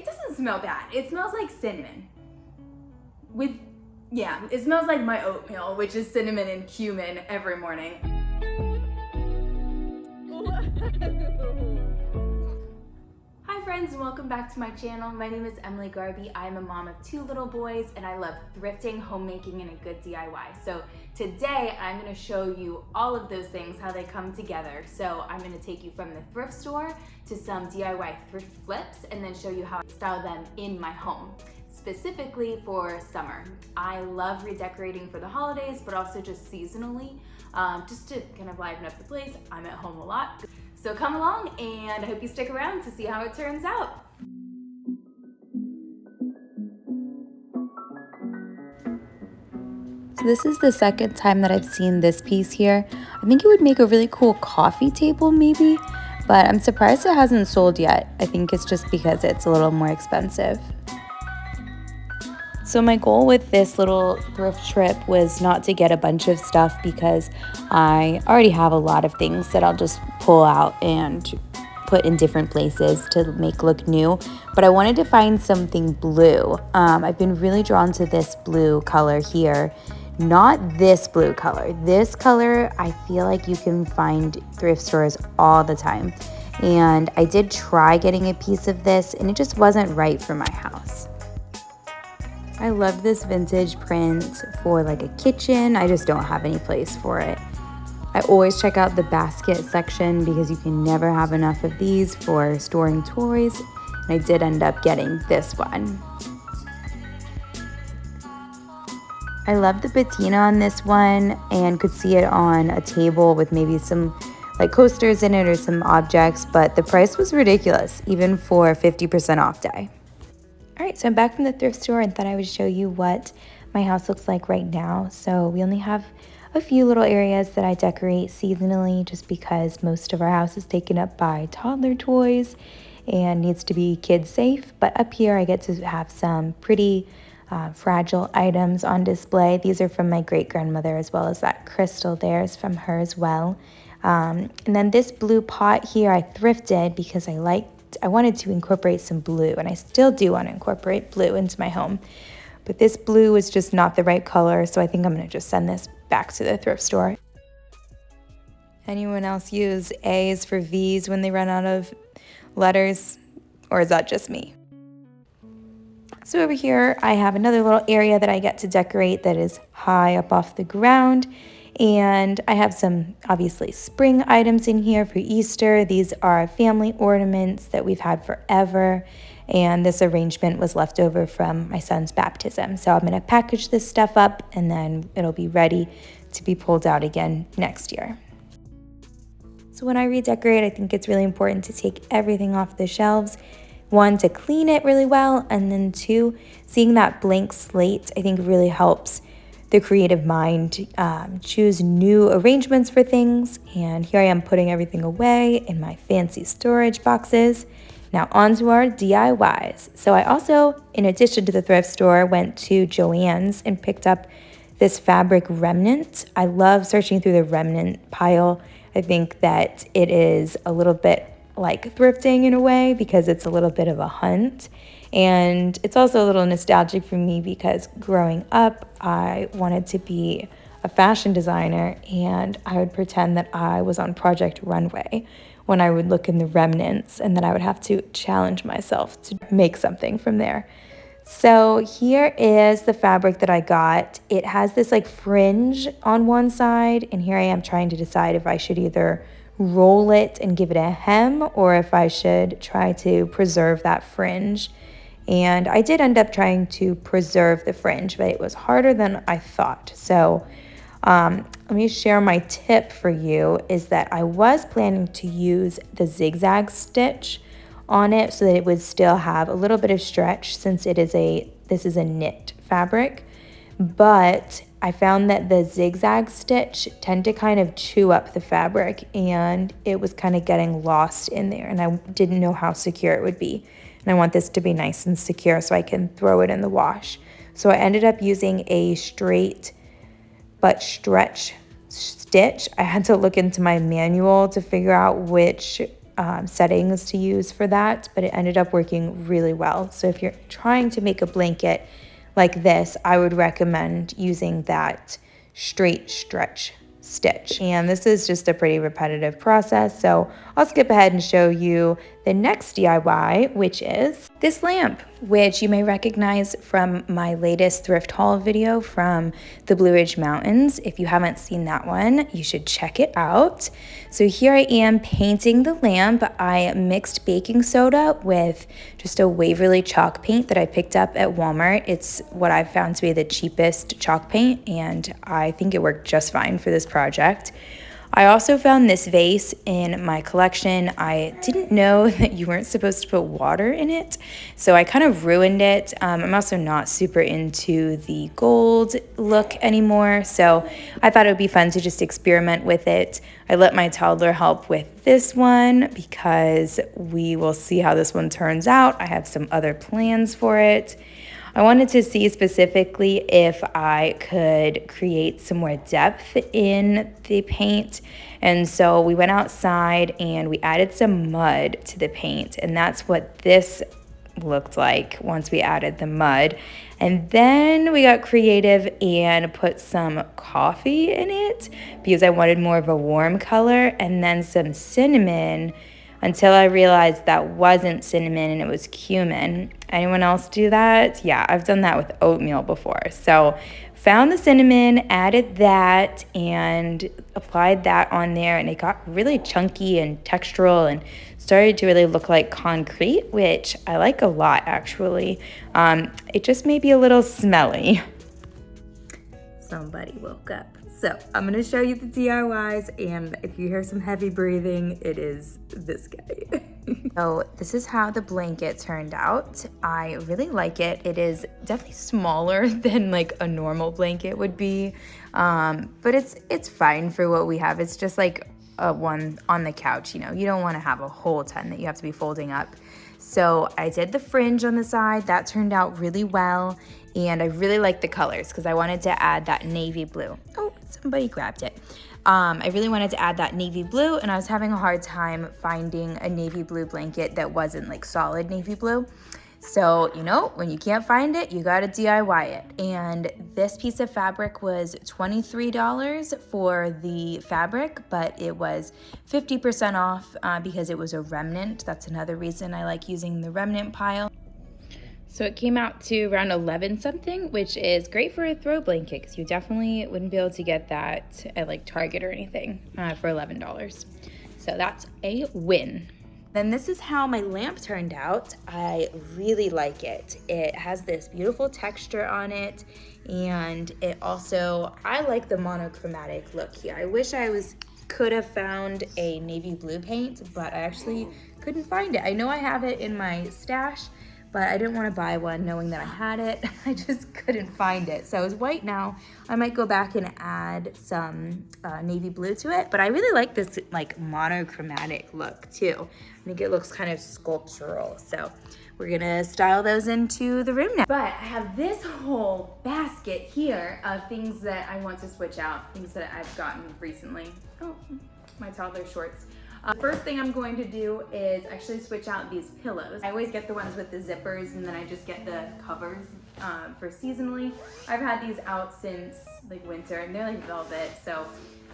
it doesn't smell bad. It smells like cinnamon. Yeah, it smells like my oatmeal, which is cinnamon and cumin every morning. Hi friends, and welcome back to my channel. My name is Emily Garby. I'm a mom of 2 little boys and I love thrifting, homemaking, and a good DIY. So today I'm going to show you all of those things, how they come together. So I'm going to take you from the thrift store to some DIY thrift flips and then show you how I style them in my home, specifically for summer. I love redecorating for the holidays, but also just seasonally, just to kind of liven up the place. I'm at home a lot. So come along and I hope you stick around to see how it turns out. So this is the second time that I've seen this piece here. I think it would make a really cool coffee table maybe, but I'm surprised it hasn't sold yet. I think it's just because it's a little more expensive. So my goal with this little thrift trip was not to get a bunch of stuff because I already have a lot of things that I'll just pull out and put in different places to make look new. But I wanted to find something blue. I've been really drawn to this blue color here. Not this blue color. This color I feel like you can find thrift stores all the time. And I did try getting a piece of this and it just wasn't right for my house. I love this vintage print for like a kitchen. I just don't have any place for it. I always check out the basket section because you can never have enough of these for storing toys. And I did end up getting this one. I love the patina on this one and could see it on a table with maybe some like coasters in it or some objects, but the price was ridiculous, even for 50% off day. All right, so I'm back from the thrift store and thought I would show you what my house looks like right now. So we only have a few little areas that I decorate seasonally just because most of our house is taken up by toddler toys and needs to be kid safe. But up here I get to have some pretty fragile items on display. These are from my great-grandmother, as well as that crystal there is from her as well. And then this blue pot here I thrifted because I wanted to incorporate some blue, and I still do want to incorporate blue into my home. But this blue is just not the right color, so I think I'm going to just send this back to the thrift store. Anyone else use A's for V's when they run out of letters, or is that just me? So over here, I have another little area that I get to decorate that is high up off the ground. And I have some, obviously, spring items in here for Easter. These are family ornaments that we've had forever. And this arrangement was left over from my son's baptism. So I'm going to package this stuff up and then it'll be ready to be pulled out again next year. So when I redecorate, I think it's really important to take everything off the shelves. 1, to clean it really well, and then 2, seeing that blank slate, I think really helps the creative mind choose new arrangements for things. And here I am putting everything away in my fancy storage boxes. Now on to our DIYs. So I also, in addition to the thrift store, went to Joann's and picked up this fabric remnant. I love searching through the remnant pile. I think that it is a little bit like thrifting in a way because it's a little bit of a hunt. And it's also a little nostalgic for me because growing up, I wanted to be a fashion designer and I would pretend that I was on Project Runway when I would look in the remnants and then I would have to challenge myself to make something from there. So here is the fabric that I got. It has this like fringe on one side, and here I am trying to decide if I should either roll it and give it a hem or if I should try to preserve that fringe. And I did end up trying to preserve the fringe, but it was harder than I thought. So let me share my tip for you is that I was planning to use the zigzag stitch on it so that it would still have a little bit of stretch since this is a knit fabric. But I found that the zigzag stitch tend to kind of chew up the fabric and it was kind of getting lost in there and I didn't know how secure it would be. And I want this to be nice and secure so I can throw it in the wash. So I ended up using a straight but stretch stitch. I had to look into my manual to figure out which settings to use for that, but it ended up working really well. So if you're trying to make a blanket like this, I would recommend using that straight stretch stitch. And this is just a pretty repetitive process, so I'll skip ahead and show you the next DIY, which is this lamp, which you may recognize from my latest thrift haul video from the Blue Ridge Mountains. If you haven't seen that one, you should check it out. So here I am painting the lamp. I mixed baking soda with just a Waverly chalk paint that I picked up at Walmart. It's what I've found to be the cheapest chalk paint, and I think it worked just fine for this project. I also found this vase in my collection. I didn't know that you weren't supposed to put water in it, so I kind of ruined it. I'm also not super into the gold look anymore, so I thought it would be fun to just experiment with it. I let my toddler help with this one because we will see how this one turns out. I have some other plans for it. I wanted to see specifically if I could create some more depth in the paint. And so we went outside and we added some mud to the paint. And that's what this looked like once we added the mud. And then we got creative and put some coffee in it because I wanted more of a warm color, and then some cinnamon, until I realized that wasn't cinnamon and it was cumin. Anyone else do that? Yeah, I've done that with oatmeal before. So found the cinnamon, added that, and applied that on there, and it got really chunky and textural and started to really look like concrete, which I like a lot actually. It just may be a little smelly. Somebody woke up. So I'm gonna show you the DIYs, and if you hear some heavy breathing, it is this guy. So this is how the blanket turned out. I really like it. It is definitely smaller than like a normal blanket would be, but it's fine for what we have. It's just like a one on the couch, you know. You don't wanna have a whole ton that you have to be folding up. So I did the fringe on the side. That turned out really well. And I really like the colors because I wanted to add that navy blue. Oh, somebody grabbed it. I really wanted to add that navy blue, and I was having a hard time finding a navy blue blanket that wasn't like solid navy blue. So, you know, when you can't find it, you gotta DIY it. And this piece of fabric was $23 for the fabric, but it was 50% off because it was a remnant. That's another reason I like using the remnant pile. So it came out to around 11 something, which is great for a throw blanket because you definitely wouldn't be able to get that at like Target or anything for $11. So that's a win. Then this is how my lamp turned out. I really like it. It has this beautiful texture on it, and it also, I like the monochromatic look here. I wish I could have found a navy blue paint, but I actually couldn't find it. I know I have it in my stash, but I didn't want to buy one knowing that I had it. I just couldn't find it. So it's white now. I might go back and add some navy blue to it, but I really like this like monochromatic look too. I think it looks kind of sculptural. So we're gonna style those into the room now. But I have this whole basket here of things that I want to switch out, things that I've gotten recently. Oh, my toddler shorts. First thing I'm going to do is actually switch out these pillows. I always get the ones with the zippers, and then I just get the covers for seasonally. I've had these out since like winter, and they're like velvet, so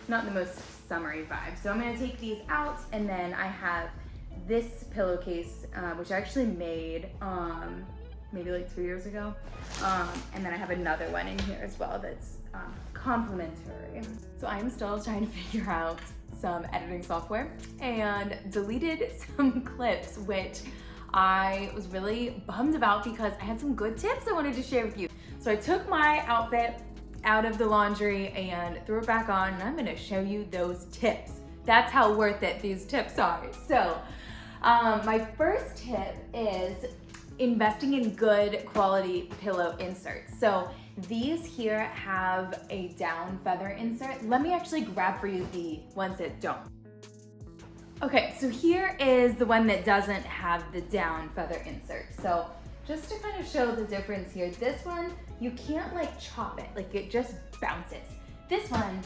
not the most summery vibe. So I'm gonna take these out, and then I have this pillowcase, which I actually made maybe like 2 years ago. And then I have another one in here as well that's complimentary. So I'm still trying to figure out some editing software and deleted some clips, which I was really bummed about because I had some good tips I wanted to share with you. So I took my outfit out of the laundry and threw it back on, and I'm gonna show you those tips. That's how worth it these tips are. So my first tip is investing in good quality pillow inserts. So these here have a down feather insert. Let me actually grab for you the ones that don't. Okay, so here is the one that doesn't have the down feather insert. So just to kind of show the difference here, this one, you can't like chop it, like it just bounces. This one,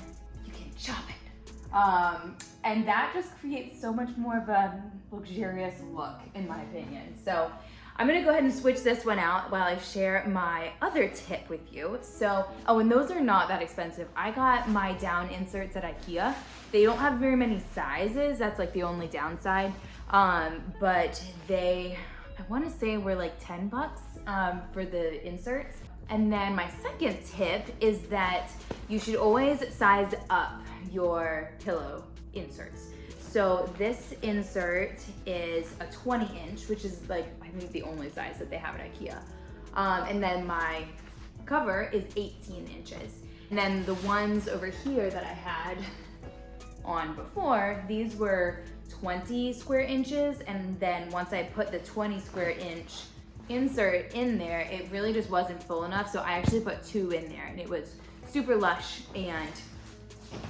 you can chop it. And that just creates so much more of a luxurious look, in my opinion. So I'm gonna go ahead and switch this one out while I share my other tip with you. So, oh, and those are not that expensive. I got my down inserts at IKEA. They don't have very many sizes. That's like the only downside. But they, I wanna say were like 10 bucks for the inserts. And then my second tip is that you should always size up your pillow inserts. So this insert is a 20-inch, which is like, I think the only size that they have at IKEA. And then my cover is 18 inches. And then the ones over here that I had on before, these were 20 square inches. And then once I put the 20 square inch insert in there, it really just wasn't full enough. So I actually put 2 in there, and it was super lush and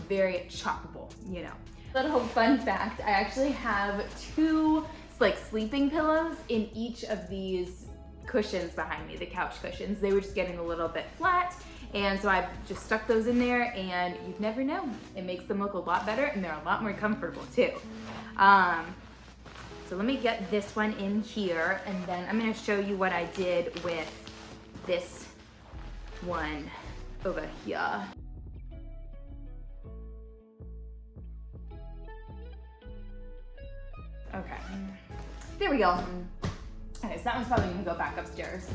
very choppable, you know. Little fun fact, I actually have 2 like sleeping pillows in each of these cushions behind me, the couch cushions. They were just getting a little bit flat, and so I just stuck those in there, and you'd never know. It makes them look a lot better, and they're a lot more comfortable too. So let me get this one in here, and then I'm gonna show you what I did with this one over here. Okay, there we go. Okay, so that one's probably gonna go back upstairs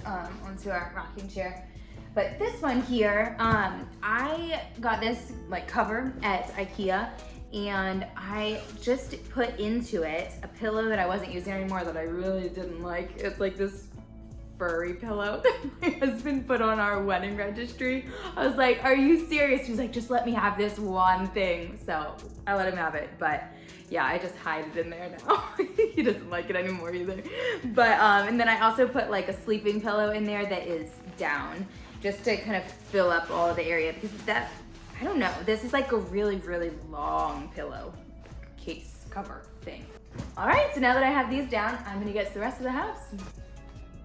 onto our rocking chair. But this one here, I got this like cover at IKEA, and I just put into it a pillow that I wasn't using anymore that I really didn't like. It's like this furry pillow that my husband put on our wedding registry. I was like, are you serious? He was like, just let me have this one thing. So I let him have it, but yeah, I just hide it in there now. He doesn't like it anymore either. But, and then I also put like a sleeping pillow in there that is down, just to kind of fill up all the area, because that, I don't know, this is like a really, really long pillow case cover thing. All right, so now that I have these down, I'm gonna get to the rest of the house.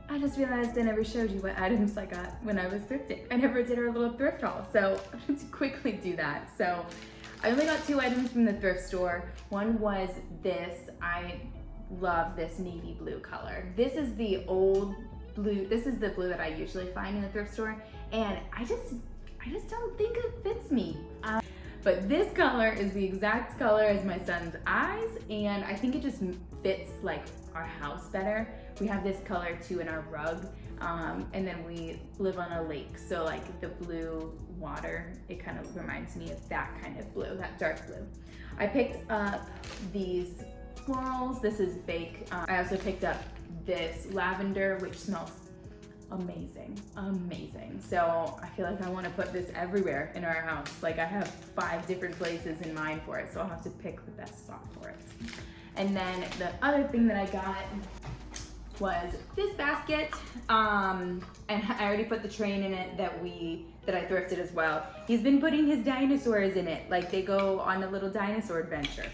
I just realized I never showed you what items I got when I was thrifting. I never did our little thrift haul, so I'm going to quickly do that. So I only got 2 items from the thrift store. One was this. I love this navy blue color. This is the old blue. This is the blue that I usually find in the thrift store, and I just don't think it fits me. But this color is the exact color as my son's eyes, and I think it just fits like our house better. We have this color too in our rug, and then we live on a lake, so like the blue water, it kind of reminds me of that kind of blue, that dark blue. I picked up these florals. This is fake. I also picked up this lavender, which smells amazing, amazing. So I feel like I want to put this everywhere in our house. Like I have 5 different places in mind for it, so I'll have to pick the best spot for it. And then the other thing that I got was this basket, and I already put the train in it that I thrifted as well. He's been putting his dinosaurs in it, like they go on a little dinosaur adventure.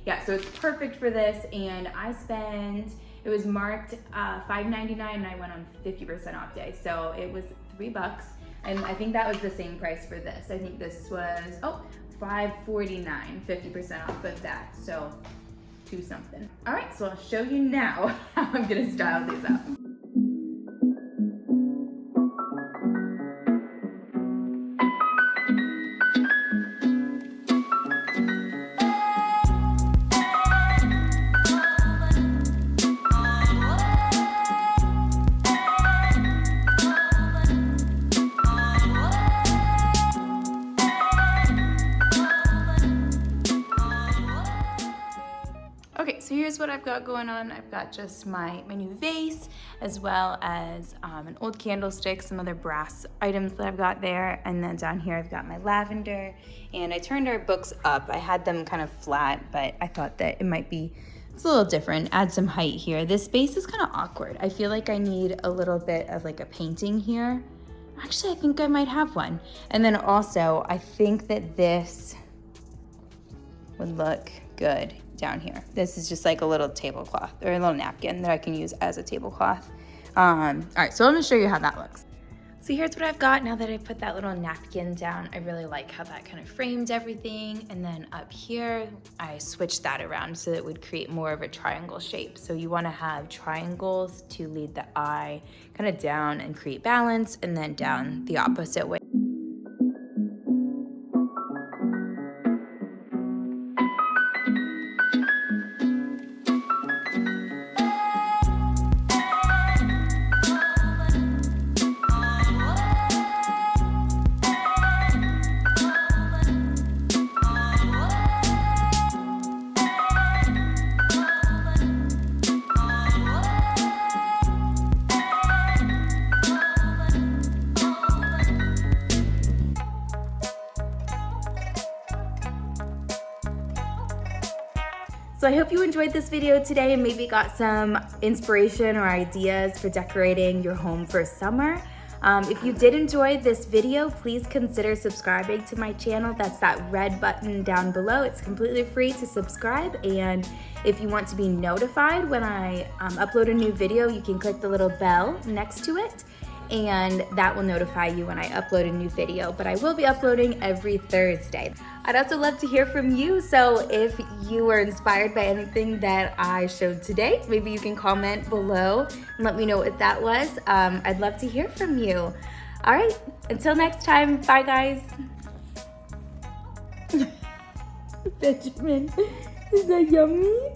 Yeah, so it's perfect for this, and I spent, it was marked $5.99, and I went on 50% off day, so it was $3, and I think that was the same price for this. I think this was, $5.49, 50% off of that, so do something. All right, so I'll show you now how I'm gonna style these up. Okay, so here's what I've got going on. I've got just my new vase, as well as an old candlestick, some other brass items that I've got there, and then down here I've got my lavender, and I turned our books up. I had them kind of flat, but I thought that it might be, it's a little different, add some height here. This space is kind of awkward. I feel like I need a little bit of like a painting here. Actually, I think I might have one. And then also, I think that this would look good down here. This is just like a little tablecloth or a little napkin that I can use as a tablecloth. All right, so I'm gonna show you how that looks. So here's what I've got now that I put that little napkin down. I really like how that kind of framed everything. And then up here, I switched that around so that it would create more of a triangle shape. So you wanna have triangles to lead the eye kind of down and create balance, and then down the opposite way. So I hope you enjoyed this video today and maybe got some inspiration or ideas for decorating your home for summer. If you did enjoy this video, please consider subscribing to my channel. That's that red button down below. It's completely free to subscribe. And if you want to be notified when I upload a new video, you can click the little bell next to it, and that will notify you when I upload a new video. But I will be uploading every Thursday. I'd also love to hear from you, so if you were inspired by anything that I showed today, maybe you can comment below and let me know what that was. I'd love to hear from you. All right, until next time, bye guys. Benjamin, is that yummy?